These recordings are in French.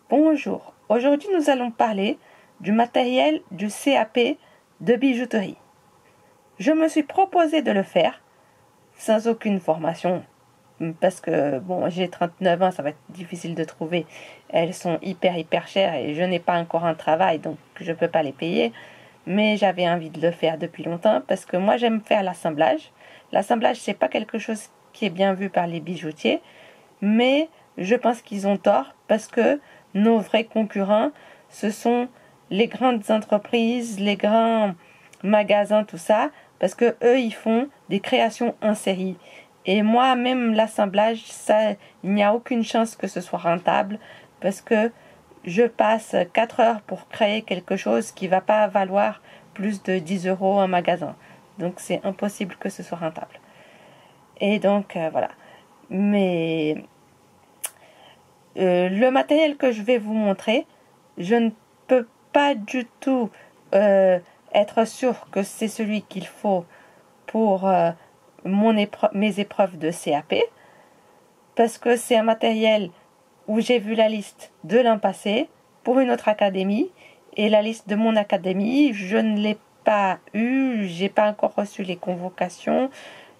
Bonjour, aujourd'hui nous allons parler du matériel du CAP de bijouterie. Je me suis proposé de le faire sans aucune formation parce que bon, j'ai 39 ans, ça va être difficile de trouver. Elles sont hyper chères et je n'ai pas encore un travail donc je ne peux pas les payer. Mais j'avais envie de le faire depuis longtemps parce que moi j'aime faire l'assemblage. L'assemblage c'est pas quelque chose qui est bien vu par les bijoutiers, mais je pense qu'ils ont tort parce que nos vrais concurrents, ce sont les grandes entreprises, les grands magasins, tout ça, parce que eux, ils font des créations en série. Et moi, même l'assemblage, ça, il n'y a aucune chance que ce soit rentable, parce que je passe 4 heures pour créer quelque chose qui ne va pas valoir plus de 10 euros en magasin. Donc c'est impossible que ce soit rentable. Et donc, voilà. Mais le matériel que je vais vous montrer, je ne peux pas du tout être sûr que c'est celui qu'il faut pour mes épreuves de CAP, parce que c'est un matériel où j'ai vu la liste de l'an passé pour une autre académie, et la liste de mon académie, je ne l'ai pas eu, j'ai pas encore reçu les convocations.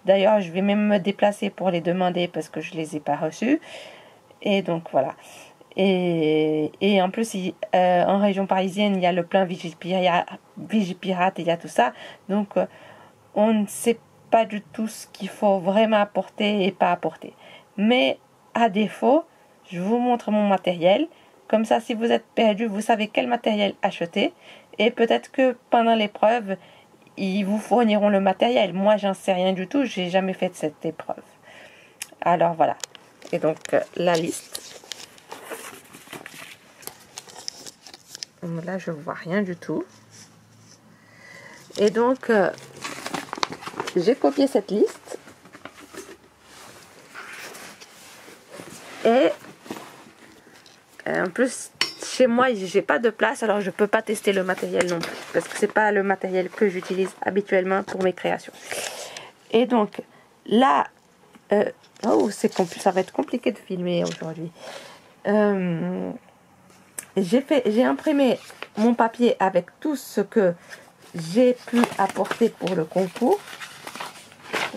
D'ailleurs, je vais même me déplacer pour les demander parce que je les ai pas reçues. Et donc voilà. Et en plus, en région parisienne, il y a le plein Vigipirate, il y a tout ça. Donc, on ne sait pas du tout ce qu'il faut vraiment apporter et pas apporter. Mais à défaut, je vous montre mon matériel. Comme ça, si vous êtes perdu, vous savez quel matériel acheter. Et peut-être que pendant l'épreuve, ils vous fourniront le matériel. Moi, j'en sais rien du tout. J'ai jamais fait cette épreuve. Alors voilà. Et donc, la liste. Là, je vois rien du tout. Et donc, j'ai copié cette liste. Et en plus, chez moi, j'ai pas de place, alors je peux pas tester le matériel non plus, parce que c'est pas le matériel que j'utilise habituellement pour mes créations. Et donc, là, ça va être compliqué de filmer aujourd'hui. J'ai imprimé mon papier avec tout ce que j'ai pu apporter pour le concours.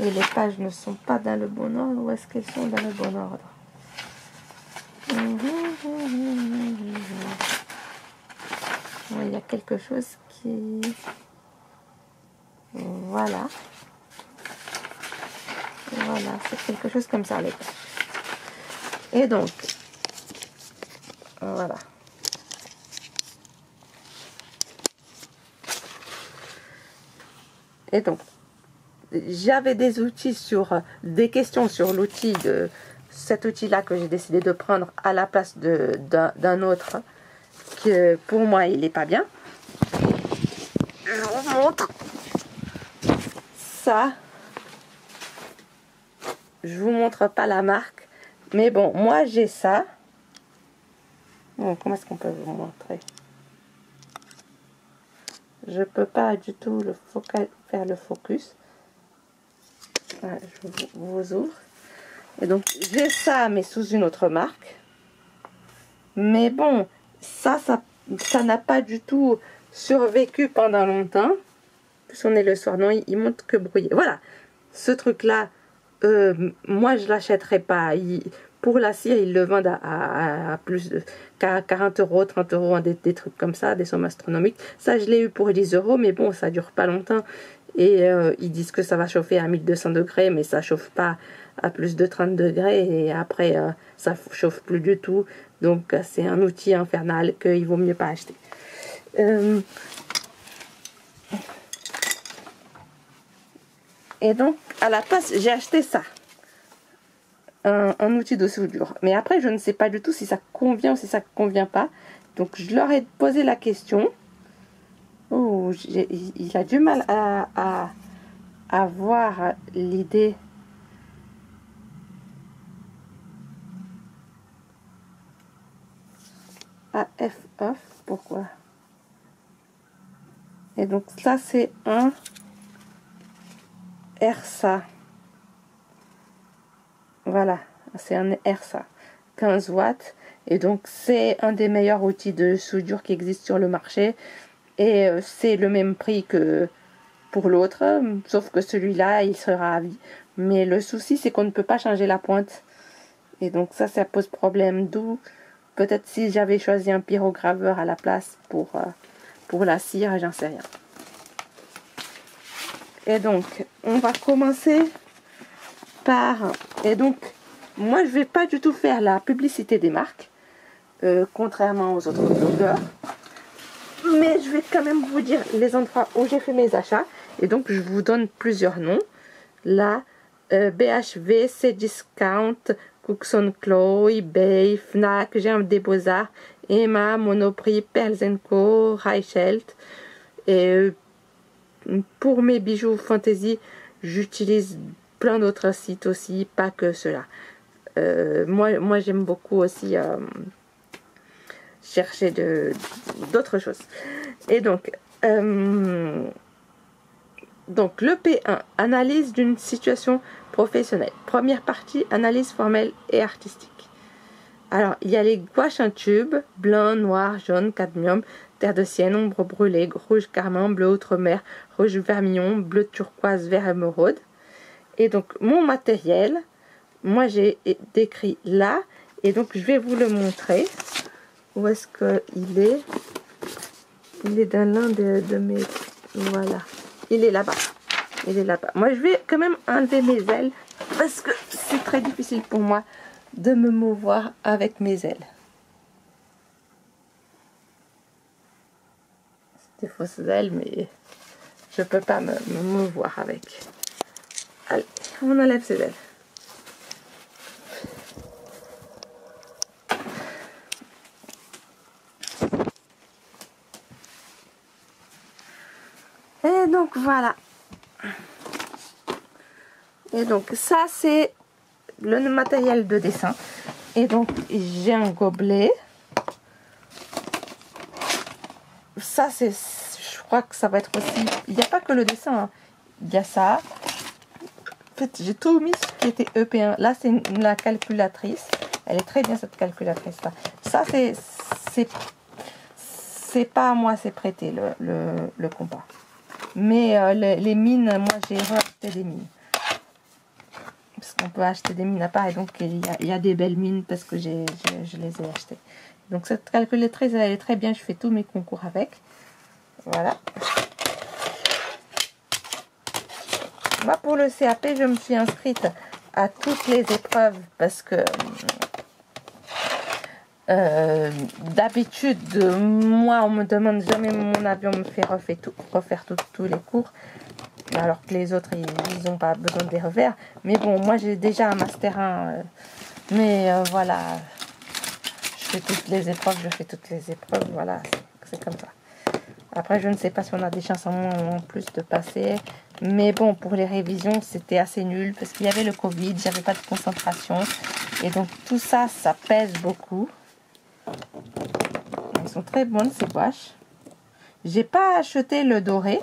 Et les pages ne sont pas dans le bon ordre. Où est-ce qu'elles sont dans le bon ordre? Il y a quelque chose qui... Voilà. Voilà, c'est quelque chose comme ça, les pages. Et donc, voilà. Et donc, j'avais des questions sur l'outil cet outil-là que j'ai décidé de prendre à la place d'un autre, que pour moi, il n'est pas bien. Je vous montre ça. Je vous montre pas la marque, mais bon, moi j'ai ça. Bon, comment est-ce qu'on peut vous montrer? Je peux pas du tout faire le focus. Voilà, je vous ouvre. Et donc j'ai ça, mais sous une autre marque. Mais bon, ça n'a pas du tout survécu pendant longtemps. Plus on est le soir, non, il monte que brouillé. Voilà, ce truc-là, moi je l'achèterai pas. Pour la cire, ils le vendent à plus de 40 euros, 30 euros, des trucs comme ça, des sommes astronomiques. Ça, je l'ai eu pour 10 euros, mais bon, ça dure pas longtemps. Et ils disent que ça va chauffer à 1200 degrés, mais ça chauffe pas à plus de 30 degrés. Et après, ça chauffe plus du tout. Donc, c'est un outil infernal qu'il vaut mieux pas acheter. Et donc, à la place, j'ai acheté ça. Un outil de soudure. Mais après, je ne sais pas du tout si ça convient ou si ça convient pas. Donc, je leur ai posé la question. Oh, il a du mal à voir l'idée. AF off, pourquoi? Et donc, ça, c'est un RSA. Voilà, c'est un RSA. 15 watts. Et donc c'est un des meilleurs outils de soudure qui existe sur le marché. Et c'est le même prix que pour l'autre, sauf que celui-là, il sera à vie. Mais le souci, c'est qu'on ne peut pas changer la pointe. Et donc ça pose problème. D'où, peut-être si j'avais choisi un pyrograveur à la place pour la cire, j'en sais rien. Et donc, on va commencer par... Et donc, moi, je vais pas du tout faire la publicité des marques, contrairement aux autres blogueurs. Mais je vais quand même vous dire les endroits où j'ai fait mes achats. Et donc, je vous donne plusieurs noms. Là, BHV, Cdiscount, Cookson Clow, eBay, Fnac, Germe des Beaux-Arts, Emma, Monoprix, Pearls Co, Reichelt. Et pour mes bijoux fantasy, j'utilise plein d'autres sites aussi, pas que cela. Moi j'aime beaucoup aussi chercher d'autres choses. Et donc le P1, analyse d'une situation professionnelle. Première partie, analyse formelle et artistique. Alors, il y a les gouaches en tube, blanc, noir, jaune, cadmium, terre de sienne, ombre brûlée, rouge carmin, bleu outre-mer, rouge vermillon, bleu turquoise, vert émeraude. Et donc, mon matériel, moi j'ai décrit là, et donc je vais vous le montrer. Où est-ce qu'il est? Il est dans l'un de mes... Voilà. Il est là-bas. Il est là-bas. Moi, je vais quand même enlever mes ailes parce que c'est très difficile pour moi de me mouvoir avec mes ailes. C'est des fausses ailes, mais je peux pas me mouvoir avec. Allez, on enlève ses ailes. Et donc voilà. Et donc ça c'est le matériel de dessin. Et donc j'ai un gobelet. Ça c'est, je crois que ça va être aussi, il n'y a pas que le dessin, hein. Il y a ça. En fait j'ai tout mis ce qui était EP1. Là c'est la calculatrice. Elle est très bien cette calculatrice là. Ça c'est pas à moi, c'est prêté le compas. Mais les mines, moi j'ai racheté des mines. Parce qu'on peut acheter des mines à part, et donc il y a des belles mines parce que je les ai achetées. Donc cette calculatrice elle est très bien, je fais tous mes concours avec. Voilà. Moi pour le CAP, je me suis inscrite à toutes les épreuves parce que d'habitude, moi on me demande jamais mon avis, on me fait refaire tous les cours. Alors que les autres, ils n'ont pas besoin des revers. Mais bon, moi j'ai déjà un Master 1. Voilà. Je fais toutes les épreuves, voilà, c'est comme ça. Après, je ne sais pas si on a des chances en plus de passer. Mais bon, pour les révisions, c'était assez nul. Parce qu'il y avait le Covid, j'avais pas de concentration. Et donc tout ça, ça pèse beaucoup. Elles sont très bonnes, ces gouaches. J'ai pas acheté le doré.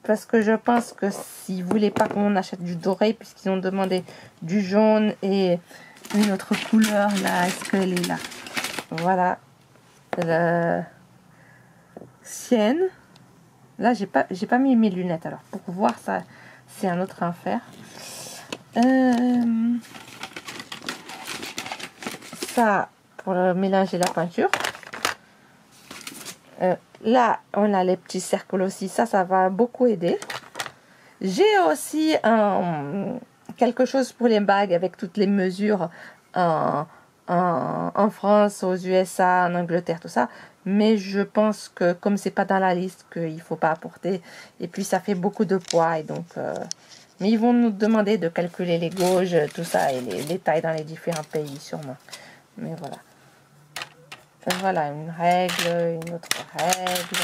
Parce que je pense que s'ils ne voulaient pas qu'on achète du doré, puisqu'ils ont demandé du jaune et une autre couleur, là, est-ce qu'elle est là? Voilà. Le sienne. Là, j'ai pas mis mes lunettes. Alors, pour voir ça, c'est un autre enfer. Ça, pour mélanger la peinture. Là, on a les petits cercles aussi. Ça va beaucoup aider. J'ai aussi quelque chose pour les bagues avec toutes les mesures en France, aux USA, en Angleterre, tout ça. Mais je pense que comme c'est pas dans la liste, qu'il faut pas apporter. Et puis ça fait beaucoup de poids. Et donc, mais ils vont nous demander de calculer les gauges, tout ça, et les tailles dans les différents pays sûrement. Mais voilà. Voilà, une règle, une autre règle,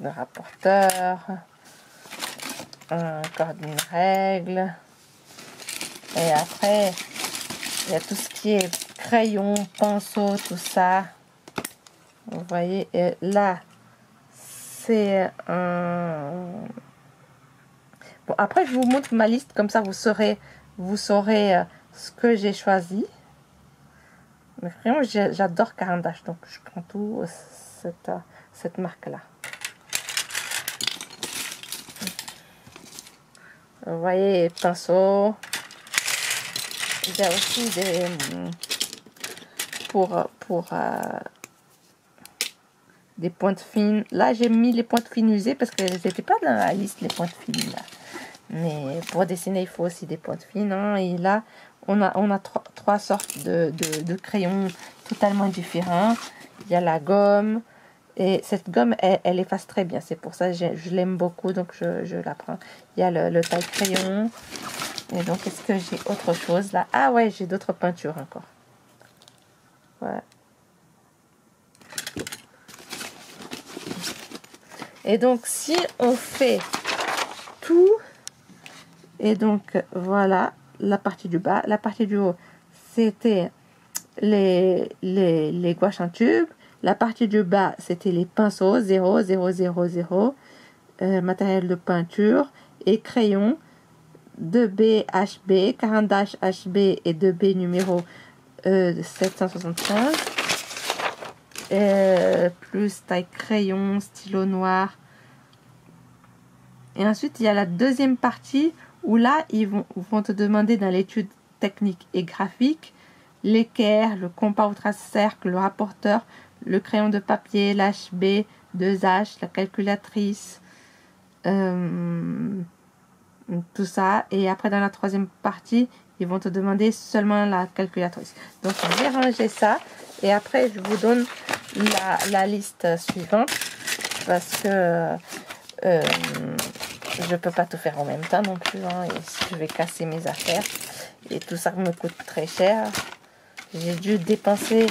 le rapporteur, encore une règle, et après, il y a tout ce qui est crayon, pinceau, tout ça, vous voyez, et là, c'est un... Bon, après, je vous montre ma liste, comme ça, vous saurez ce que j'ai choisi. Mais vraiment, j'adore Caran d'Ache, donc je prends tout cette marque-là. Vous voyez, pinceau. Il y a aussi des... pour des pointes fines. Là, j'ai mis les pointes fines usées parce qu'elles n'étaient pas dans la liste, les pointes fines. Là. Mais pour dessiner, il faut aussi des pointes fines. Hein. Et là, on a trois sortes de crayons totalement différents. Il y a la gomme. Et cette gomme, elle efface très bien. C'est pour ça que je l'aime beaucoup, donc je la prends. Il y a le taille-crayon. Et donc, est-ce que j'ai autre chose là? Ah ouais, j'ai d'autres peintures encore. Voilà. Et donc, si on fait tout, et donc, voilà, la partie du bas. La partie du haut, c'était les gouaches en tube. La partie du bas, c'était les pinceaux 0, 0, 0, 0, matériel de peinture et crayon 2B HB, Caran d'Ache HB et 2B numéro 775. Plus taille crayon, stylo noir. Et ensuite, il y a la deuxième partie où là, ils vont te demander dans l'étude technique et graphique l'équerre, le compas au trace-cercle, le rapporteur, le crayon de papier, l'HB, 2H, la calculatrice, tout ça. Et après, dans la troisième partie, ils vont te demander seulement la calculatrice. Donc, je vais ranger ça. Et après, je vous donne la liste suivante. Parce que je peux pas tout faire en même temps non plus. Hein, et je vais casser mes affaires. Et tout ça me coûte très cher. J'ai dû dépenser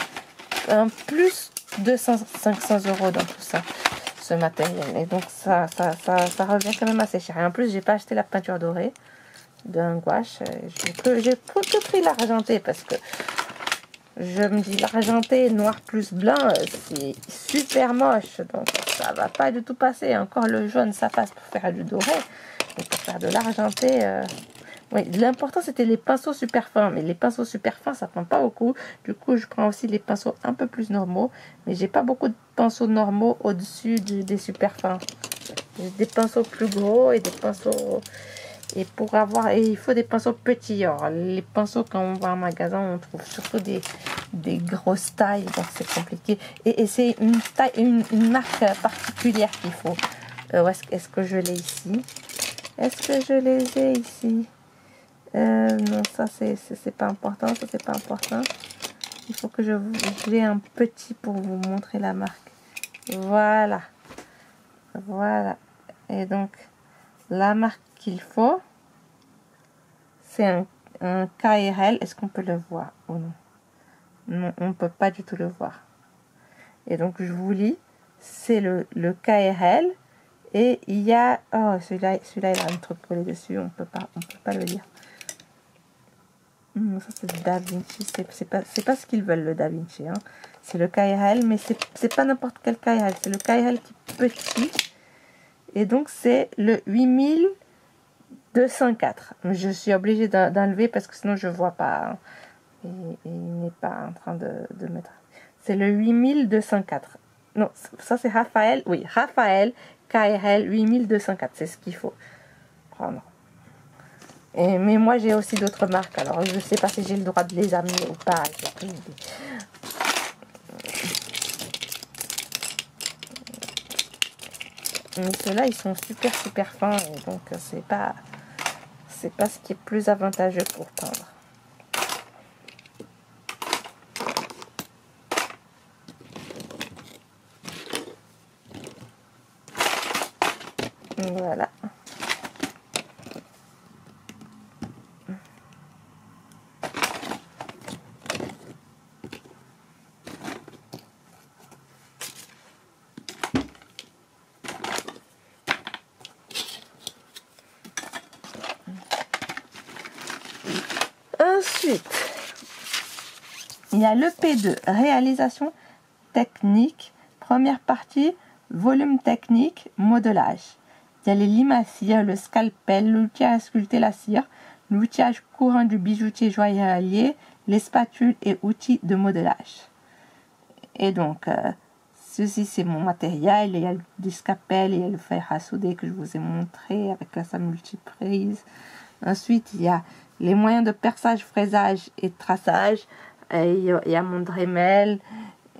plus de 500 € dans tout ça, ce matériel. Et donc, ça revient quand même assez cher. Et en plus, j'ai pas acheté la peinture dorée d'un gouache. J'ai tout pris l'argenté parce que je me dis l'argenté noir plus blanc, c'est super moche. Donc, ça va pas du tout passer. Encore le jaune, ça passe pour faire du doré. Mais pour faire de l'argenté... Oui, l'important c'était les pinceaux super fins, mais les pinceaux super fins ça prend pas beaucoup. Du coup, je prends aussi les pinceaux un peu plus normaux, mais j'ai pas beaucoup de pinceaux normaux au-dessus des super fins. J'ai des pinceaux plus gros et des pinceaux et il faut des pinceaux petits. Alors, les pinceaux quand on va en magasin, on trouve surtout des grosses tailles, donc c'est compliqué. Et c'est une taille, une marque particulière qu'il faut. Est-ce que je l'ai ici? Est-ce que je les ai ici? Non, ça c'est pas important, ça c'est pas important. Il faut que j'ai un petit pour vous montrer la marque. Voilà. Et donc, la marque qu'il faut, c'est un KRL. Est-ce qu'on peut le voir ou non? Non, on ne peut pas du tout le voir. Et donc, je vous lis. C'est le KRL. Et il y a... Oh, celui-là, il a un truc collé dessus. On peut pas le lire. Ça c'est Da Vinci, c'est pas ce qu'ils veulent le Da Vinci, hein. C'est le KRL, mais c'est pas n'importe quel KRL, c'est le KRL qui est petit, et donc c'est le 8204. Je suis obligée d'enlever parce que sinon je vois pas, hein. Et il n'est pas en train de mettre. C'est le 8204. Non, ça c'est Raphaël, oui, Raphaël KRL 8204, c'est ce qu'il faut prendre. Mais moi j'ai aussi d'autres marques, alors je ne sais pas si j'ai le droit de les amener ou pas. Mais ceux-là ils sont super fins, et donc c'est pas ce qui est plus avantageux pour peindre. Voilà. Ensuite, il y a le P2, réalisation technique, première partie, volume technique, modelage. Il y a les limes à cire, le scalpel, l'outil à sculpter la cire, l'outillage courant du bijoutier joaillier, les spatules et outils de modelage. Et donc, ceci c'est mon matériel. Il y a des scalpels, il y a le fer à souder que je vous ai montré avec sa multiprise. Ensuite, il y a les moyens de perçage, fraisage et de traçage. Et il y a mon Dremel.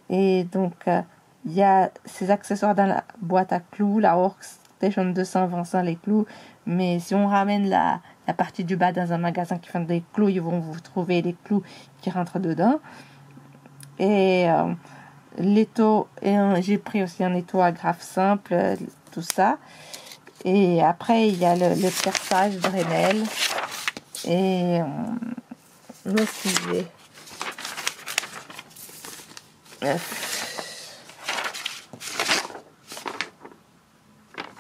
Et donc, il y a ces accessoires dans la boîte à clous, la Workstation 220 sans les clous. Mais si on ramène la partie du bas dans un magasin qui fait des clous, ils vont vous trouver les clous qui rentrent dedans. Et l'étau, j'ai pris aussi un étau agrafe simple, tout ça. Et après, il y a le perçage Dremel. Et le sujet.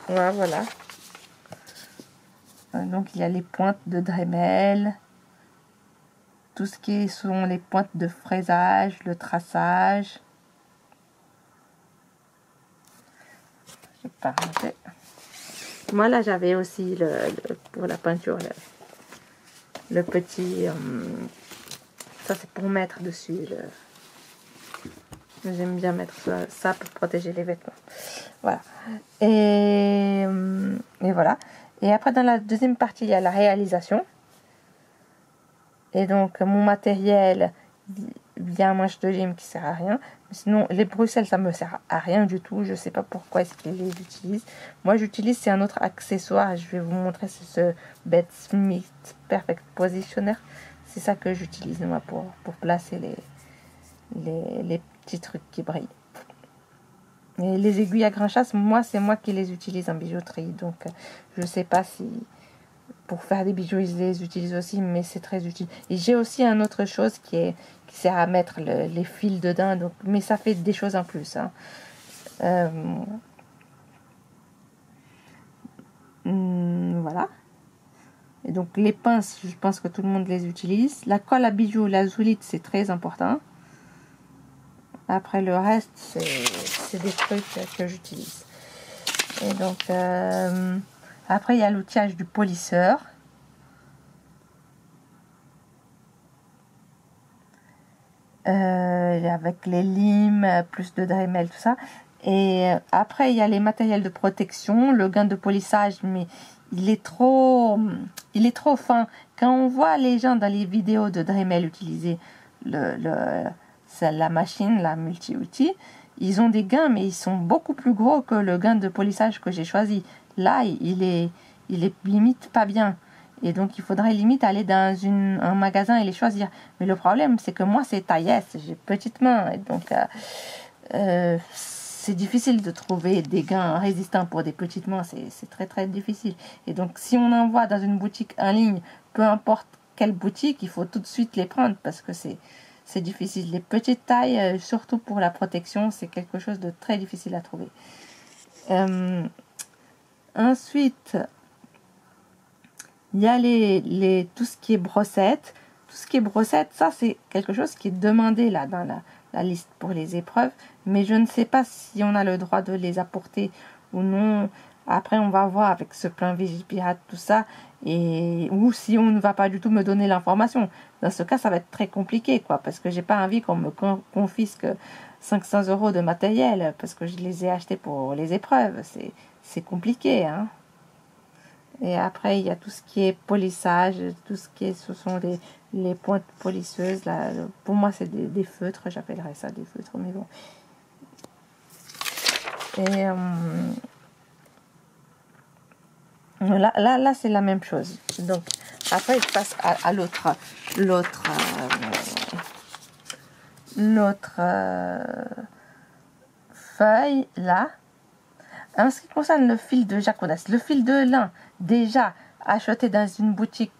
Voilà. Donc il y a les pointes de Dremel, tout ce qui sont les pointes de fraisage, le traçage. Je vais pas ranger. Moi là j'avais aussi pour la peinture le petit, ça c'est pour mettre dessus. J'aime bien mettre ça pour protéger les vêtements. Voilà. Et voilà. Et après, dans la deuxième partie, il y a la réalisation. Et donc, mon matériel, il y a un manche de gym qui sert à rien. Sinon, les Bruxelles, ça me sert à rien du tout. Je sais pas pourquoi est-ce qu'ils les utilisent. Moi, j'utilise, c'est un autre accessoire. Je vais vous montrer, c'est ce Bed Smith Perfect Positioner. C'est ça que j'utilise, moi, pour placer les petits trucs qui brillent. Et les aiguilles à grain chasse, moi, c'est moi qui les utilise en bijouterie. Donc, je sais pas si pour faire des bijoux, ils les utilisent aussi, mais c'est très utile. Et j'ai aussi une autre chose qui sert à mettre les fils dedans. Donc, mais ça fait des choses en plus. Hein. Voilà. Et donc, les pinces, je pense que tout le monde les utilise. La colle à bijoux, la zoulite, c'est très important. Après le reste, c'est des trucs que j'utilise. Et donc, après, il y a l'outillage du polisseur. Avec les limes, plus de Dremel, tout ça. Et après, il y a les matériels de protection, le gain de polissage, mais il est trop fin. Quand on voit les gens dans les vidéos de Dremel utiliser la machine, la multi-outil, ils ont des gains, mais ils sont beaucoup plus gros que le gain de polissage que j'ai choisi. Là, il est limite pas bien. Et donc, il faudrait limite aller dans un magasin et les choisir. Mais le problème, c'est que moi, c'est taille S, j'ai petite main. Et donc, c'est difficile de trouver des gains résistants pour des petites mains. C'est très, très difficile. Et donc, si on en voit dans une boutique en ligne, peu importe quelle boutique, il faut tout de suite les prendre parce que c'est difficile. Les petites tailles, surtout pour la protection, c'est quelque chose de très difficile à trouver. Ensuite, il y a tout ce qui est brossette. Tout ce qui est brossette, ça c'est quelque chose qui est demandé là dans la liste pour les épreuves. Mais je ne sais pas si on a le droit de les apporter ou non. Après, on va voir avec ce plan Vigipirate, tout ça. Ou si on ne va pas du tout me donner l'information. Dans ce cas, ça va être très compliqué, quoi. Parce que j'ai pas envie qu'on me confisque 500 € de matériel. Parce que je les ai achetés pour les épreuves. C'est compliqué, hein. Et après, il y a tout ce qui est polissage, ce sont les pointes polisseuses. Là. Pour moi, c'est des feutres, j'appellerais ça des feutres, mais bon. Et là c'est la même chose. Donc, après, je passe à l'autre feuille, là. En ce qui concerne le fil de Jaconas, le fil de lin, déjà acheté dans une boutique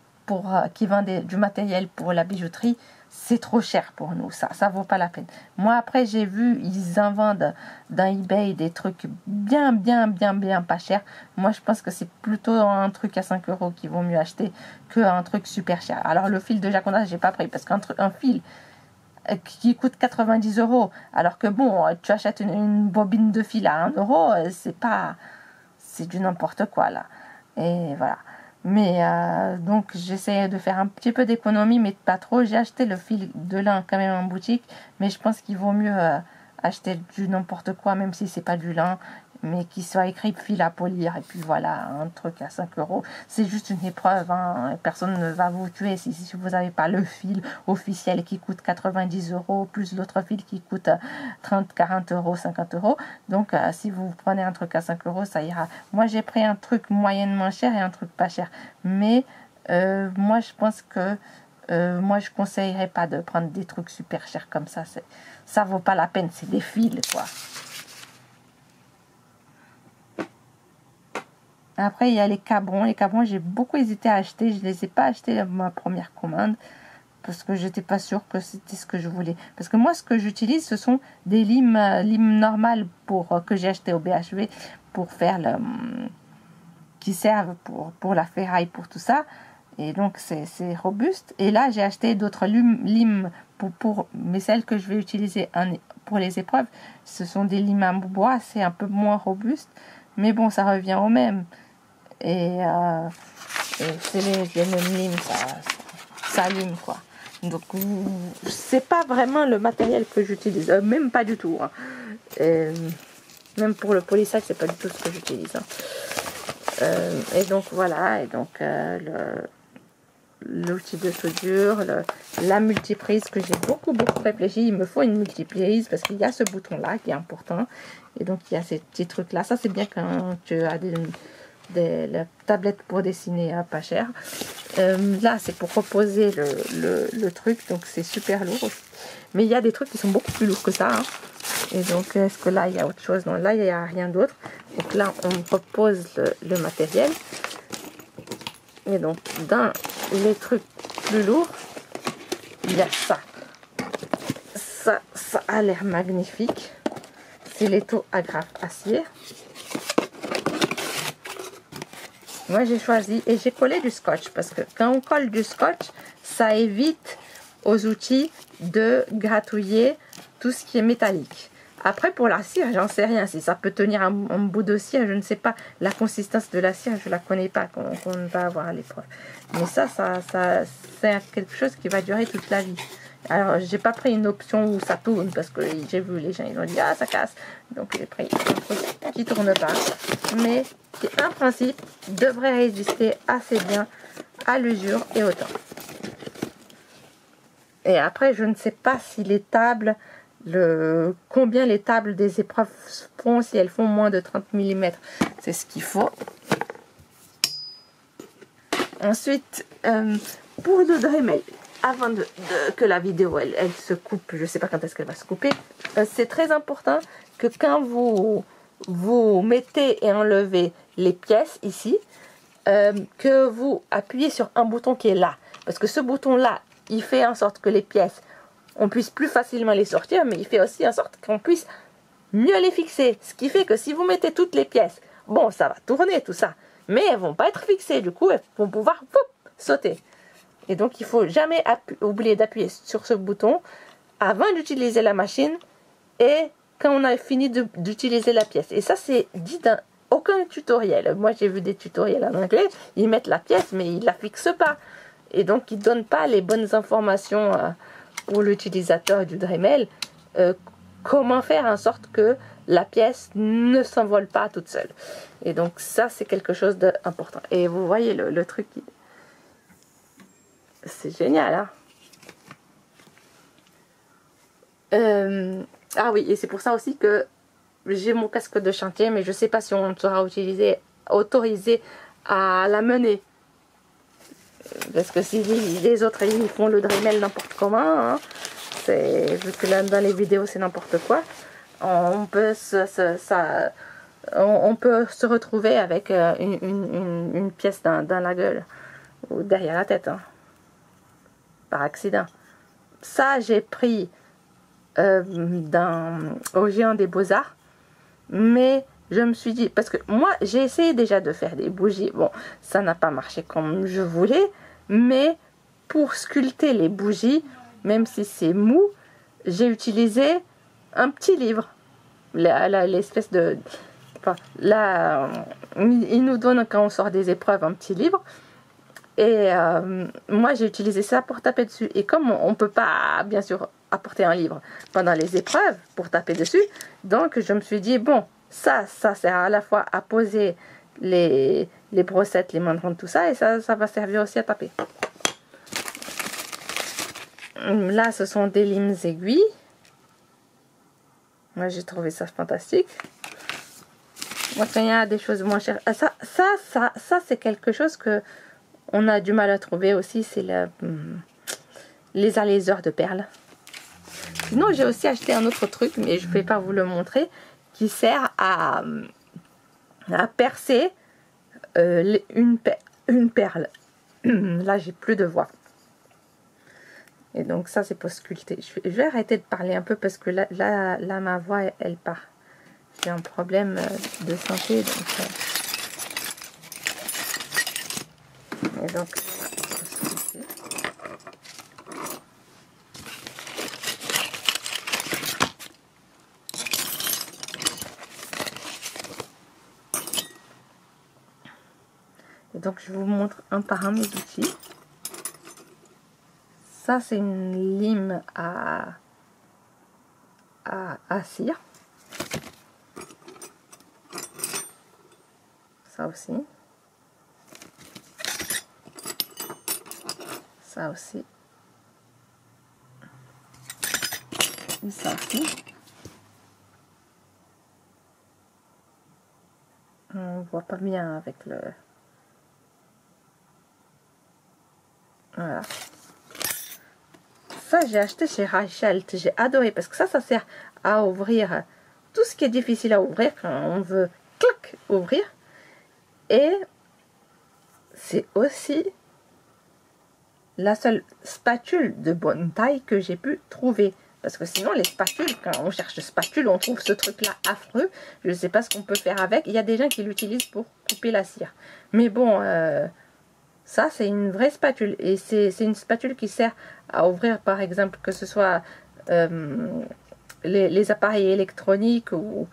qui vend du matériel pour la bijouterie, c'est trop cher pour nous, ça vaut pas la peine. Moi, après, j'ai vu, ils en vendent dans eBay des trucs bien pas chers. Moi, je pense que c'est plutôt un truc à 5 € qu'il vaut mieux acheter qu'un truc super cher. Alors, le fil de Jaconas, j'ai pas pris parce qu'un fil qui coûte 90 €, alors que bon, tu achètes une bobine de fil à 1 €, c'est du n'importe quoi là. Et voilà. Mais donc j'essaie de faire un petit peu d'économie, mais pas trop. J'ai acheté le fil de lin quand même en boutique, mais je pense qu'il vaut mieux acheter du n'importe quoi, même si c'est pas du lin, mais qui soit écrit fil à polir. Et puis voilà, un truc à 5 euros. C'est juste une épreuve, hein. Personne ne va vous tuer si vous n'avez pas le fil officiel qui coûte 90 euros, plus l'autre fil qui coûte 30, 40 euros, 50 euros. Donc si vous prenez un truc à 5 euros, ça ira. Moi j'ai pris un truc moyennement cher et un truc pas cher. Mais moi je pense que moi je conseillerais pas de prendre des trucs super chers comme ça. Ça vaut pas la peine, c'est des fils quoi. Après, il y a les cabrons. Les cabrons, j'ai beaucoup hésité à acheter. Je ne les ai pas achetés à ma première commande parce que j'étais pas sûre que c'était ce que je voulais. Parce que moi, ce que j'utilise, ce sont des limes normales que j'ai acheté au BHV pour faire qui servent pour la ferraille, pour tout ça. Et donc, c'est robuste. Et là, j'ai acheté d'autres limes mais celles que je vais utiliser pour les épreuves, ce sont des limes en bois. C'est un peu moins robuste. Mais bon, ça revient au même. Et c'est les mêmes limes, ça allume quoi. Donc c'est pas vraiment le matériel que j'utilise, même pas du tout. Hein. Même pour le polissage, c'est pas du tout ce que j'utilise. Hein. Et donc voilà, et donc l'outil de soudure, la multiprise que j'ai beaucoup réfléchi. Il me faut une multiprise parce qu'il y a ce bouton là qui est important. Et donc il y a ces petits trucs là. Ça c'est bien quand tu as la tablette pour dessiner pas cher. Là c'est pour reposer le truc, donc c'est super lourd. Mais il y a des trucs qui sont beaucoup plus lourds que ça. Hein. Et donc est-ce que là il y a autre chose? Non, là il n'y a rien d'autre. Donc là on repose le matériel. Et donc dans les trucs plus lourds, il y a ça. Ça a l'air magnifique. C'est l'étau agrafe acier. Moi j'ai choisi et j'ai collé du scotch parce que quand on colle du scotch, ça évite aux outils de gratouiller tout ce qui est métallique. Après pour la cire, j'en sais rien. Si ça peut tenir un bout de cire, je ne sais pas. La consistance de la cire, je la connais pas, qu'on va avoir à l'épreuve. Mais ça c'est quelque chose qui va durer toute la vie. Alors j'ai pas pris une option où ça tourne parce que j'ai vu les gens ils ont dit ah ça casse. Donc j'ai pris un truc qui tourne pas. Mais qui en principe devrait résister assez bien à l'usure et au temps. Et après je ne sais pas si les tables, combien les tables des épreuves font, si elles font moins de 30 mm. C'est ce qu'il faut. Ensuite, pour le Dremel, avant que la vidéo elle se coupe, je ne sais pas quand est-ce qu'elle va se couper, c'est très important que quand vous mettez et enlevez les pièces ici, que vous appuyez sur un bouton qui est là. Parce que ce bouton-là, il fait en sorte que les pièces, on puisse plus facilement les sortir, mais il fait aussi en sorte qu'on puisse mieux les fixer. Ce qui fait que si vous mettez toutes les pièces, bon, ça va tourner tout ça, mais elles vont pas être fixées. Du coup, elles vont pouvoir sauter. Et donc, il faut jamais oublier d'appuyer sur ce bouton avant d'utiliser la machine et quand on a fini d'utiliser la pièce. Et ça, c'est dit dans aucun tutoriel. Moi, j'ai vu des tutoriels en anglais, ils mettent la pièce, mais ils la fixent pas. Et donc, ils donnent pas les bonnes informations pour l'utilisateur du Dremel. Comment faire en sorte que la pièce ne s'envole pas toute seule. Et donc, ça, c'est quelque chose d'important. Et vous voyez le truc, c'est génial, hein. Ah oui, et c'est pour ça aussi que j'ai mon casque de chantier, mais je ne sais pas si on sera autorisé à la mener. Parce que si les autres ils font le Dremel n'importe comment, hein, vu que là dans les vidéos c'est n'importe quoi, on peut on peut se retrouver avec une pièce dans la gueule ou derrière la tête, hein, par accident. Ça j'ai pris au Géant des Beaux-Arts, mais je me suis dit, parce que moi j'ai essayé déjà de faire des bougies, bon ça n'a pas marché comme je voulais, mais pour sculpter les bougies, même si c'est mou, j'ai utilisé un petit livre, l'espèce de, enfin, là il nous donne quand on sort des épreuves un petit livre, Et moi, j'ai utilisé ça pour taper dessus. Et comme on ne peut pas, bien sûr, apporter un livre pendant les épreuves pour taper dessus, donc je me suis dit, bon, ça sert à la fois à poser les brossettes, les mandrins, tout ça, et ça va servir aussi à taper. Là, ce sont des limes aiguilles. Moi, j'ai trouvé ça fantastique. Moi, quand il y a des choses moins chères, ça c'est quelque chose que on a du mal à trouver aussi, c'est les aléseurs de perles. Sinon, j'ai aussi acheté un autre truc, mais je ne vais pas vous le montrer, qui sert à percer une perle. Là, j'ai plus de voix. Et donc, ça, c'est pour sculpter. Je vais arrêter de parler un peu parce que là ma voix, elle part. J'ai un problème de santé, donc... Et donc, je vous montre un par un mes outils. Ça, c'est une lime à cire. Ça aussi. Ça aussi. Et ça aussi. On voit pas bien avec le... Voilà. Ça, j'ai acheté chez Reichelt. J'ai adoré parce que ça sert à ouvrir tout ce qui est difficile à ouvrir quand on veut, clac, ouvrir. Et c'est aussi la seule spatule de bonne taille que j'ai pu trouver. Parce que sinon, les spatules, quand on cherche spatule, on trouve ce truc-là affreux. Je ne sais pas ce qu'on peut faire avec. Il y a des gens qui l'utilisent pour couper la cire. Mais bon, ça, c'est une vraie spatule. Et c'est une spatule qui sert à ouvrir, par exemple, que ce soit les appareils électroniques ou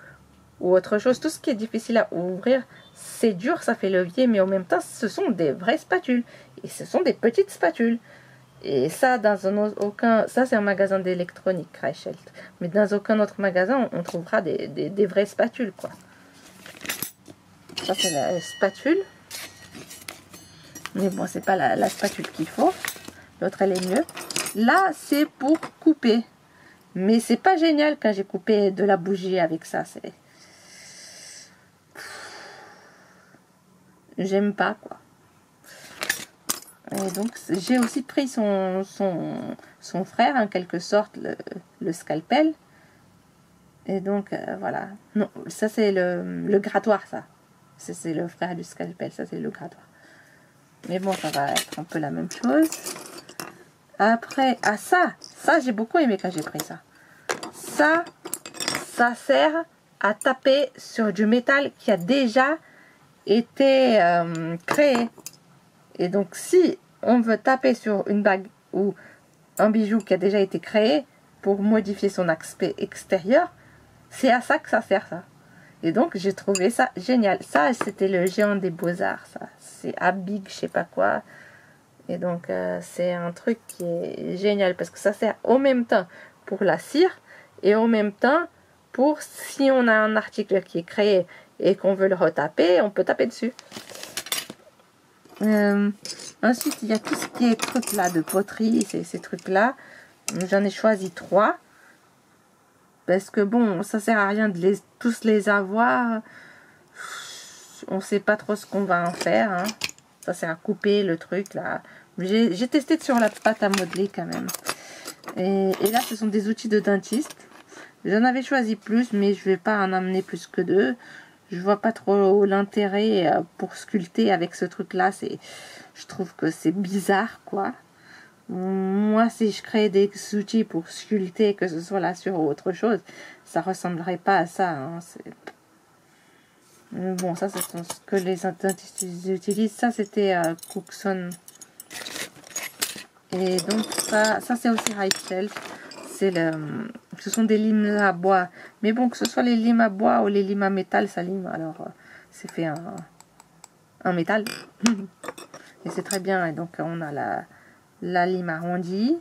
autre chose. Tout ce qui est difficile à ouvrir, c'est dur, ça fait levier, mais en même temps, ce sont des vraies spatules. Et ce sont des petites spatules. Et ça, ça c'est un magasin d'électronique, Reichelt. Mais dans aucun autre magasin, on trouvera des vraies spatules, quoi. Ça, c'est la spatule. Mais bon, c'est pas la spatule qu'il faut. L'autre, elle est mieux. Là, c'est pour couper. Mais c'est pas génial quand j'ai coupé de la bougie avec ça. J'aime pas, quoi. Et donc, j'ai aussi pris son frère, en quelque sorte, le scalpel. Et donc, voilà. Non, ça, c'est le grattoir, ça. C'est le frère du scalpel, ça, c'est le grattoir. Mais bon, ça va être un peu la même chose. Après, ça j'ai beaucoup aimé quand j'ai pris ça. Ça sert à taper sur du métal qui a déjà été créé. Et donc, si on veut taper sur une bague ou un bijou qui a déjà été créé pour modifier son aspect extérieur, c'est à ça que ça sert, ça. Et donc, j'ai trouvé ça génial. Ça, c'était le géant des beaux-arts, ça. C'est Habig, je sais pas quoi. Et donc, c'est un truc qui est génial parce que ça sert en même temps pour la cire et en même temps pour si on a un article qui est créé et qu'on veut le retaper, on peut taper dessus. Ensuite, il y a tout ce qui est trucs là de poterie, ces trucs-là. J'en ai choisi 3. Parce que bon, ça sert à rien de tous les avoir. On sait pas trop ce qu'on va en faire. Hein. Ça sert à couper le truc là. J'ai testé sur la pâte à modeler quand même. Et là, ce sont des outils de dentiste. J'en avais choisi plus, mais je vais pas en amener plus que 2. Je vois pas trop l'intérêt pour sculpter avec ce truc-là. Je trouve que c'est bizarre, quoi. Moi, si je crée des outils pour sculpter, que ce soit là sur ou autre chose, ça ressemblerait pas à ça. Hein. Bon, ça, c'est ce que les dentistes utilisent. Ça, c'était Cookson. Et donc, ça c'est aussi Reichelt. Ce sont des limes à bois. Mais bon, que ce soit les limes à bois ou les limes à métal, ça lime. Alors, c'est fait en métal. Et c'est très bien. Et donc, on a la lime arrondie.